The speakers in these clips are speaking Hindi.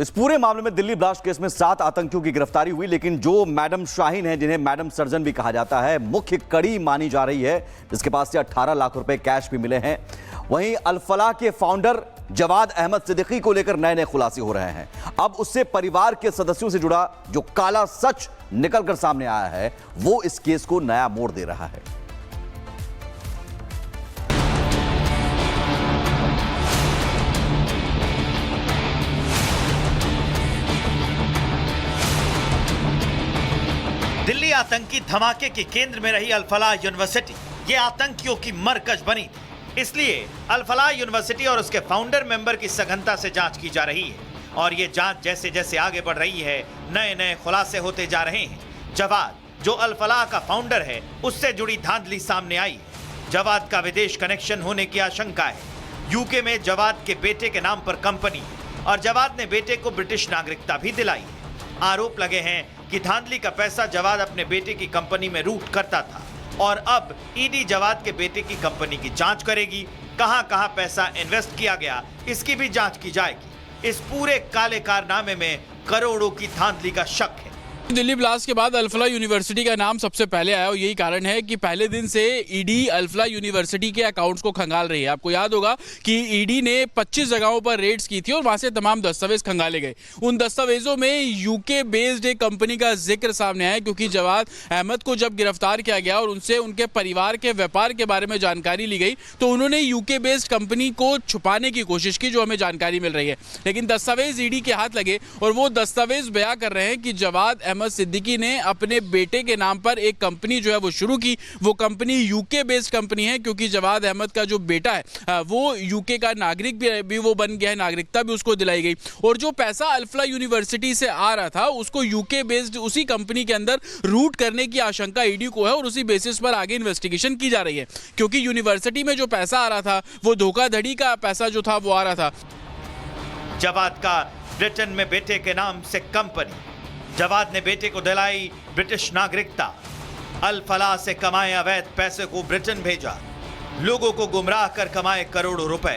इस पूरे मामले में दिल्ली ब्लास्ट केस में 7 आतंकियों की गिरफ्तारी हुई, लेकिन जो मैडम शाहीन है, जिन्हें मैडम सर्जन भी कहा जाता है, मुख्य कड़ी मानी जा रही है, जिसके पास से 18 लाख रुपए कैश भी मिले हैं। वहीं अल-फलाह के फाउंडर जवाद अहमद सिद्दीकी को लेकर नए नए खुलासे हो रहे हैं। अब उससे परिवार के सदस्यों से जुड़ा जो काला सच निकलकर सामने आया है, वो इस केस को नया मोड़ दे रहा है। दिल्ली आतंकी धमाके के केंद्र में रही अल-फलाह यूनिवर्सिटी ये आतंकियों की मरकज बनी थी। इसलिए अल-फलाह यूनिवर्सिटी और उसके फाउंडर मेंबर की सघनता से जांच की जा रही है और ये जांच जैसे जैसे आगे बढ़ रही है, नए नए खुलासे होते जा रहे हैं। जवाद, जो अल-फलाह का फाउंडर है, उससे जुड़ी धांधली सामने आई है। जवाद का विदेश कनेक्शन होने की आशंका है। यूके में जवाद के बेटे के नाम पर कंपनी और जवाद ने बेटे को ब्रिटिश नागरिकता भी दिलाई है। आरोप लगे हैं कि धांधली का पैसा जवाद अपने बेटे की कंपनी में रूट करता था और अब ईडी जवाद के बेटे की कंपनी की जांच करेगी। कहां-कहां पैसा इन्वेस्ट किया गया, इसकी भी जांच की जाएगी। इस पूरे काले कारनामे में करोड़ों की धांधली का शक है। दिल्ली ब्लास्ट के बाद अल-फलाह यूनिवर्सिटी का नाम सबसे पहले आया और यही कारण है कि पहले दिन से ईडी अल-फलाह यूनिवर्सिटी के अकाउंट्स को खंगाल रही है। आपको याद होगा कि ईडी ने 25 जगहों पर रेड्स की थी और वहां से तमाम दस्तावेज खंगाले गए। उन दस्तावेजों में यूके बेस्ड एक कंपनी का जिक्र सामने आया, क्योंकि जवाद अहमद को जब गिरफ्तार किया गया और उनसे उनके परिवार के व्यापार के बारे में जानकारी ली गई तो उन्होंने यूके बेस्ड कंपनी को छुपाने की कोशिश की, जो हमें जानकारी मिल रही है। लेकिन दस्तावेज ईडी के हाथ लगे और वो दस्तावेज बयां कर रहे हैं कि जवाद अहमद सिद्दीकी ने अपने बेटे के नाम पर एक कंपनी जो है वो शुरू की। वो कंपनी यूके बेस्ड कंपनी है, क्योंकि जवाद अहमद का जो बेटा है वो यूके का नागरिक भी वो बन गया है, नागरिकता भी उसको दिलाई गई। और जो पैसा अल-फलाह यूनिवर्सिटी से आ रहा था उसको यूके बेस्ड उसी कंपनी के अंदर रूट करने की आशंका ईडी को है और उसी बेसिस पर आगे इन्वेस्टिगेशन की जा रही है, क्योंकि यूनिवर्सिटी में जो पैसा आ रहा था वो धोखाधड़ी का पैसा जो था वो आ रहा था। जवाद का ब्रिटेन में बेटे के नाम से कंपनी, जवाद ने बेटे को दिलाई ब्रिटिश नागरिकता, अल-फलाह से कमाए अवैध पैसे को ब्रिटेन भेजा, लोगों को गुमराह कर कमाए करोड़ों रुपए।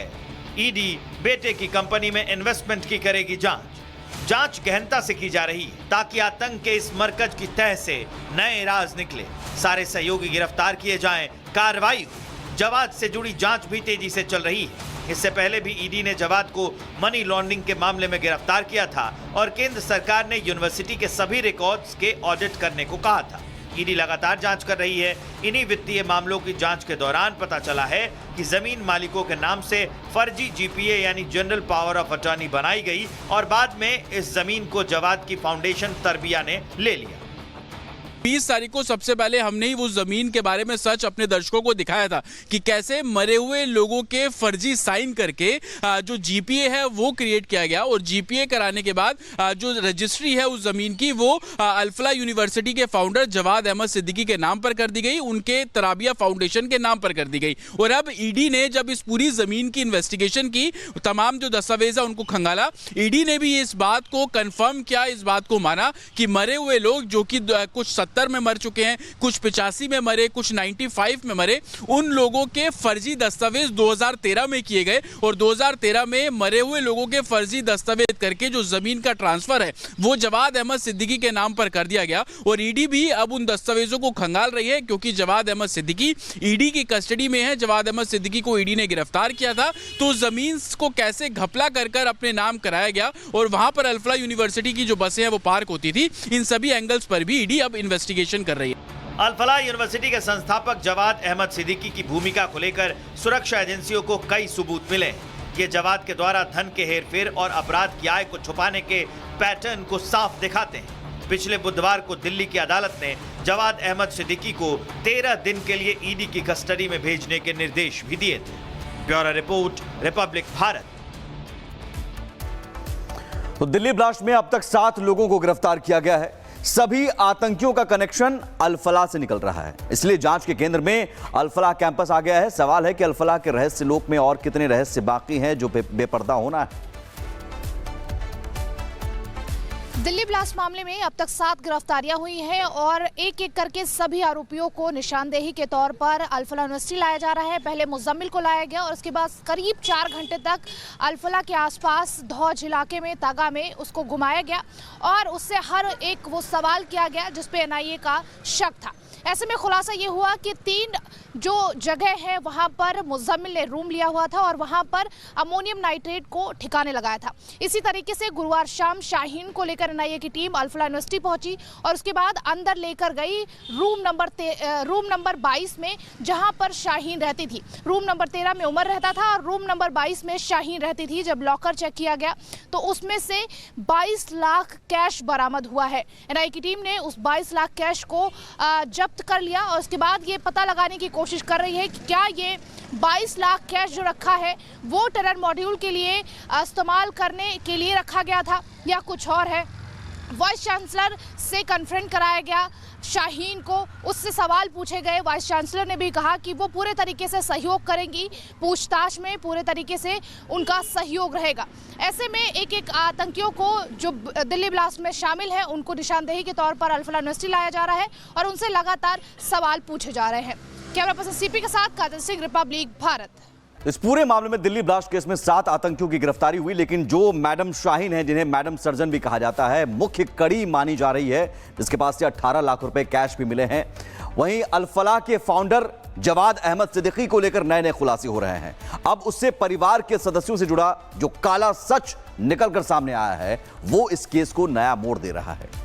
ईडी बेटे की कंपनी में इन्वेस्टमेंट की करेगी जांच गहनता से की जा रही है ताकि आतंक के इस मरकज की तह से नए राज निकले, सारे सहयोगी गिरफ्तार किए जाएं, कार्रवाई हो। जवाद से जुड़ी जांच भी तेजी से चल रही है। इससे पहले भी ईडी ने जवाद को मनी लॉन्ड्रिंग के मामले में गिरफ्तार किया था और केंद्र सरकार ने यूनिवर्सिटी के सभी रिकॉर्ड्स के ऑडिट करने को कहा था। ईडी लगातार जांच कर रही है। इन्हीं वित्तीय मामलों की जांच के दौरान पता चला है कि जमीन मालिकों के नाम से फर्जी जीपीए यानी जनरल पावर ऑफ अटॉर्नी बनाई गई और बाद में इस जमीन को जवाद की फाउंडेशन तरबिया ने ले लिया। 20 तारीख को सबसे पहले हमने ही वो जमीन के बारे में सच अपने दर्शकों को दिखाया था कि कैसे मरे हुए लोगों के फर्जी साइन करके जो जीपीए है वो क्रिएट किया गया और जीपीए कराने के बाद जो रजिस्ट्री है उस जमीन की वो अल-फलाह यूनिवर्सिटी के फाउंडर जवाद अहमद सिद्दीकी के नाम पर कर दी गई, उनके तराबिया फाउंडेशन के नाम पर कर दी गई। और अब ईडी ने जब इस पूरी जमीन की इन्वेस्टिगेशन की, तमाम जो दस्तावेज है उनको खंगाला, ईडी ने भी इस बात को कंफर्म किया, इस बात को माना कि मरे हुए लोग जो कि कुछ 70 में मर चुके हैं, कुछ 85 में मरे, कुछ 95 में मरे, उन लोगों के फर्जी दस्तावेज 2013 में किए गए और 2013 में मरे हुए लोगों के फर्जी दस्तावेज करके जो जमीन का ट्रांसफर है वो जवाद अहमद सिद्दीकी के नाम पर कर दिया गया। और ईडी भी अब उन दस्तावेजों को खंगाल रही है, क्योंकि जवाद अहमद सिद्दीकी ईडी की कस्टडी में है। जवाद अहमद सिद्दीकी को ईडी ने गिरफ्तार किया था, तो जमीन को कैसे घपला कर अपने नाम कराया गया और वहां पर अल-फलाह यूनिवर्सिटी की जो बसें हैं वो पार्क होती थी, इन सभी एंगल्स पर भी ईडी अब इन्वेस्टिगेशन कर रही है। अल-फलाह यूनिवर्सिटी के संस्थापक जवाद अहमद सिद्दीकी की भूमिका को लेकर सुरक्षा एजेंसियों को कई सबूत मिले। ये जवाद के द्वारा धन के हेरफेर और अपराध की आय को छुपाने के पैटर्न को साफ दिखाते हैं। पिछले बुधवार को दिल्ली की अदालत ने जवाद अहमद सिद्दीकी को 13 दिन के लिए ईडी की कस्टडी में भेजने के निर्देश भी दिए थे। Bureau report, Republic Bharat. तो दिल्ली ब्लास्ट में अब तक 7 लोगों को गिरफ्तार किया गया है। सभी आतंकियों का कनेक्शन अल-फलाह से निकल रहा है, इसलिए जांच के केंद्र में अल-फलाह कैंपस आ गया है। सवाल है कि अल-फलाह के रहस्य लोक में और कितने रहस्य बाकी हैं जो बेपर्दा होना है। दिल्ली ब्लास्ट मामले में अब तक 7 गिरफ्तारियां हुई हैं और एक एक करके सभी आरोपियों को निशानदेही के तौर पर अल-फलाह यूनिवर्सिटी लाया जा रहा है। पहले मुजम्मिल को लाया गया और उसके बाद करीब 4 घंटे तक अल-फलाह के आसपास धौज इलाके में तागा में उसको घुमाया गया और उससे हर एक वो सवाल किया गया जिस पे एनआईए का शक था। ऐसे में खुलासा ये हुआ कि 3 जो जगह है वहाँ पर मुजम्मिल ने रूम लिया हुआ था और वहाँ पर अमोनियम नाइट्रेट को ठिकाने लगाया था। इसी तरीके से गुरुवार शाम शाहीन को लेकर एनआईए की टीम अल-फलाह यूनिवर्सिटी पहुंची और उसके बाद अंदर लेकर गई रूम नंबर 22 में, जहां पर शाहीन रहती थी। रूम नंबर 13 में उमर रहता था और रूम नंबर 22 में शाहीन रहती थी। जब लॉकर चेक किया गया तो उसमें से 22 लाख कैश बरामद हुआ है। एनआईए की टीम ने उस 22 लाख कैश को जब्त कर लिया और उसके बाद ये पता लगाने की कोशिश कर रही है कि क्या ये 22 लाख कैश जो रखा है वो टेरर मॉड्यूल के लिए इस्तेमाल करने के लिए रखा गया था या कुछ और है। वाइस चांसलर से कन्फ्रंट कराया गया शाहीन को, उससे सवाल पूछे गए। वाइस चांसलर ने भी कहा कि वो पूरे तरीके से सहयोग करेंगी, पूछताछ में पूरे तरीके से उनका सहयोग रहेगा। ऐसे में एक एक आतंकियों को जो दिल्ली ब्लास्ट में शामिल है उनको निशानदेही के तौर पर अल-फलाह यूनिवर्सिटी लाया जा रहा है और उनसे लगातार सवाल पूछे जा रहे हैं। कैमरा पर्सन सीपी के साथ काजल सिंह, रिपब्लिक भारत। इस पूरे मामले में दिल्ली ब्लास्ट केस में 7 आतंकियों की गिरफ्तारी हुई, लेकिन जो मैडम शाहीन है, जिन्हें मैडम सर्जन भी कहा जाता है, मुख्य कड़ी मानी जा रही है, जिसके पास से 18 लाख रुपए कैश भी मिले हैं। वहीं अल-फलाह के फाउंडर जवाद अहमद सिद्दीकी को लेकर नए नए खुलासे हो रहे हैं। अब उससे परिवार के सदस्यों से जुड़ा जो काला सच निकलकर सामने आया है वो इस केस को नया मोड़ दे रहा है।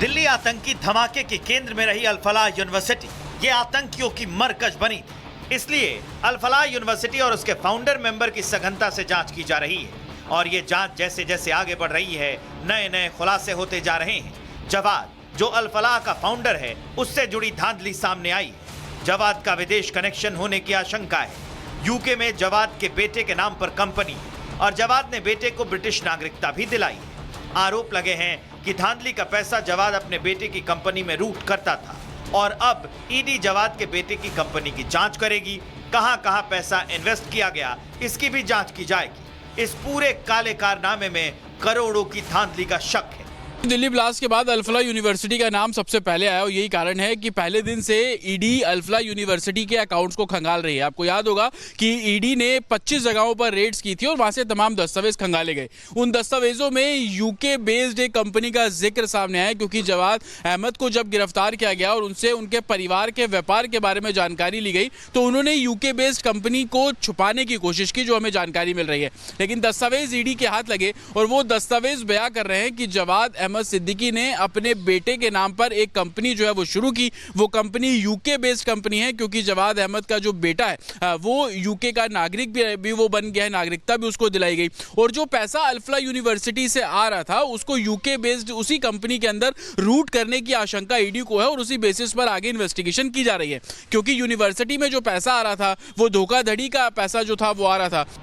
दिल्ली आतंकी धमाके के केंद्र में रही अल-फलाह यूनिवर्सिटी ये आतंकियों की मरकज बनी थी। इसलिए अल-फलाह यूनिवर्सिटी और उसके फाउंडर मेंबर की सघनता से जांच की जा रही है और ये जांच जैसे जैसे आगे बढ़ रही है नए नए खुलासे होते जा रहे हैं। जवाद जो अल-फलाह का फाउंडर है उससे जुड़ी धांधली सामने आई है। जवाद का विदेश कनेक्शन होने की आशंका है। यूके में जवाद के बेटे के नाम पर कंपनी और जवाद ने बेटे को ब्रिटिश नागरिकता भी दिलाई है। आरोप लगे हैं कि धांधली का पैसा जवाद अपने बेटे की कंपनी में रूट करता था और अब ईडी जवाद के बेटे की कंपनी की जांच करेगी। कहां कहां पैसा इन्वेस्ट किया गया इसकी भी जांच की जाएगी। इस पूरे काले कारनामे में करोड़ों की धांधली का शक है। दिल्ली ब्लास्ट के बाद अल-फलाह यूनिवर्सिटी का नाम सबसे पहले आया और यही कारण है कि पहले दिन से ईडी अल-फलाह यूनिवर्सिटी के अकाउंट्स को खंगाल रही है। आपको याद होगा कि ईडी ने 25 जगहों पर रेड्स की थी और वहां से तमाम दस्तावेज खंगाले गए। उन दस्तावेजों में यूके बेस्ड एक कंपनी का जिक्र सामने आया क्योंकि जवाद अहमद को जब गिरफ्तार किया गया और उनसे उनके परिवार के व्यापार के बारे में जानकारी ली गई तो उन्होंने यूके बेस्ड कंपनी को छुपाने की कोशिश की, जो हमें जानकारी मिल रही है। लेकिन दस्तावेज ईडी के हाथ लगे और वो दस्तावेज बयां कर रहे हैं कि जवाद अहमद सिद्दीकी ने अपने बेटे के नाम पर एक कंपनी जो है वो शुरू की। वो कंपनी यूके बेस्ड कंपनी है क्योंकि जवाद अहमद का जो बेटा है वो यूके का नागरिक भी वो बन गया है, नागरिकता भी उसको दिलाई गई। और जो पैसा अल-फलाह यूनिवर्सिटी से आ रहा था उसको यूके बेस्ड उसी कंपनी के अंदर रूट करने की आशंका ईडी को है और उसी बेसिस पर आगे इन्वेस्टिगेशन की जा रही है क्योंकि यूनिवर्सिटी में जो पैसा आ रहा था वो धोखाधड़ी का पैसा जो था वो आ रहा था।